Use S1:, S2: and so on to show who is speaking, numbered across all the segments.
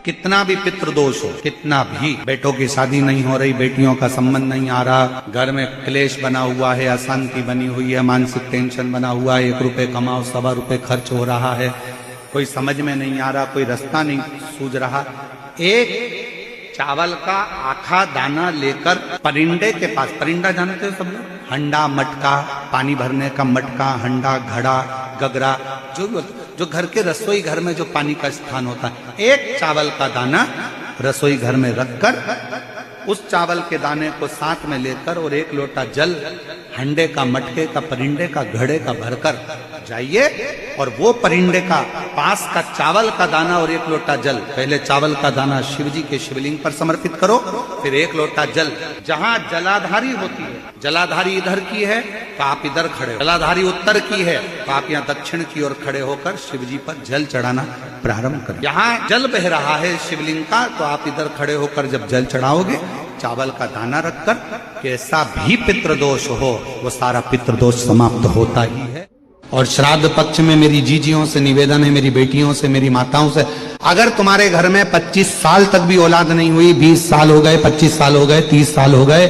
S1: कितना भी पितृदोष हो, कितना भी, बेटों की शादी नहीं हो रही, बेटियों का संबंध नहीं आ रहा, घर में क्लेश बना हुआ है, अशांति बनी हुई है, मानसिक टेंशन बना हुआ है, 1 रुपए कमाओ 1.25 रुपए खर्च हो रहा है, कोई समझ में नहीं आ रहा, कोई रास्ता नहीं सूझ रहा, एक चावल का आखा दाना लेकर परिंदे के पास, परिंदा जानते हो सब लोग, हंडा मटका, पानी भरने का मटका, हंडा घड़ा गगरा, जो घर के रसोई घर में जो पानी का स्थान होता है, एक चावल का दाना रसोई घर में रखकर उस चावल के दाने को साथ में लेकर और 1 लोटा जल हंडे का, मटके का, परिंदे का, घड़े का भरकर जाइए और वो परिंदे का पास का चावल का दाना और 1 लोटा जल, पहले चावल का दाना शिव जी के शिवलिंग पर समर्पित करो, फिर 1 लोटा जल, जहां जलाधारी होती है, जलाधारी इधर की है तो आप इधर खड़े हो, जलाधारी उत्तर की है तो आप यहाँ दक्षिण की ओर खड़े होकर शिव जी पर जल चढ़ाना प्रारंभ करें। यहाँ जल बह रहा है शिवलिंग का तो आप इधर खड़े होकर जब जल चढ़ाओगे, चावल का दाना रखकर, कैसा भी पितृदोष हो वो सारा पितृदोष समाप्त होता ही है। और श्राद्ध पक्ष में मेरी जीजियों से निवेदन है, मेरी बेटियों से, मेरी माताओं से, अगर तुम्हारे घर में 25 साल तक भी औलाद नहीं हुई, 20 साल हो गए, 25 साल हो गए, 30 साल हो गए,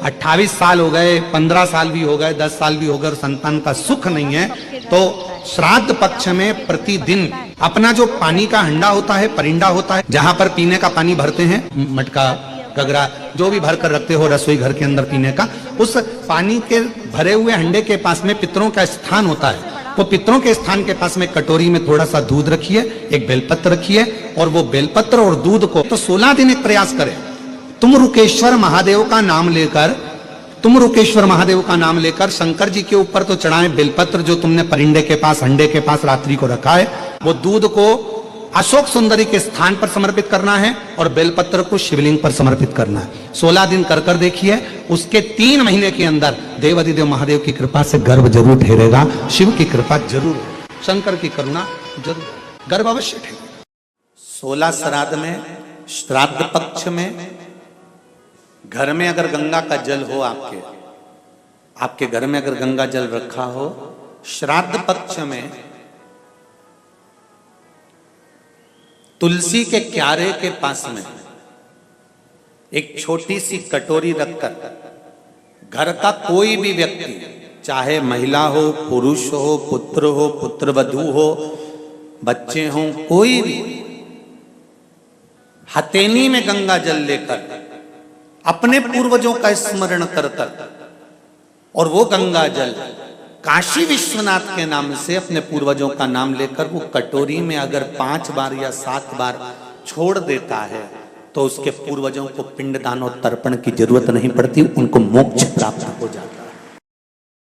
S1: 28 साल हो गए, 15 साल भी हो गए, 10 साल भी हो गए और संतान का सुख नहीं है, तो श्राद्ध पक्ष में प्रतिदिन अपना जो पानी का हंडा होता है, परिंदा होता है, जहां पर पीने का पानी भरते हैं, मटका गगरा जो भी भरकर रखते हो रसोई घर के अंदर पीने का, उस पानी के भरे हुए हंडे के पास में पितरों का स्थान होता है, वो पितरों के स्थान के पास में कटोरी में थोड़ा सा दूध रखिए, एक बेलपत्र रखिए और वो बेलपत्र और दूध को तो 16 दिन एक प्रयास करें, तुम रुकेश्वर महादेव का नाम लेकर, तुम रुकेश्वर महादेव का नाम लेकर शंकर जी के ऊपर तो चढ़ाएं बेलपत्र जो तुमने परिंदे के पास, हंडे के पास रात्रि को रखा है, वो दूध को अशोक सुंदरी के स्थान पर समर्पित करना है और बेलपत्र को शिवलिंग पर समर्पित करना है। 16 दिन कर देखिए, उसके 3 महीने के अंदर देवाधिदेव महादेव की कृपा से गर्भ जरूर ठहरेगा, शिव की कृपा जरूर, शंकर की करुणा जरूर, गर्भ अवश्य ठहरेगा। 16 श्राद्ध में, श्राद्ध पक्ष में घर में अगर गंगा का जल हो, आपके घर में अगर गंगा जल रखा हो, श्राद्ध पक्ष में तुलसी के क्यारे के पास में एक छोटी सी कटोरी रखकर घर का कोई भी व्यक्ति, चाहे महिला हो, पुरुष हो, पुत्र हो, पुत्रवधू हो, बच्चे हों, कोई भी हथेली में गंगा जल लेकर अपने पूर्वजों का स्मरण कर और वो गंगा जल काशी विश्वनाथ के नाम से अपने पूर्वजों का नाम लेकर वो कटोरी में अगर 5 बार या 7 बार छोड़ देता है तो उसके पूर्वजों को पिंडदान और तर्पण की जरूरत नहीं पड़ती, उनको मोक्ष प्राप्त हो जाता है।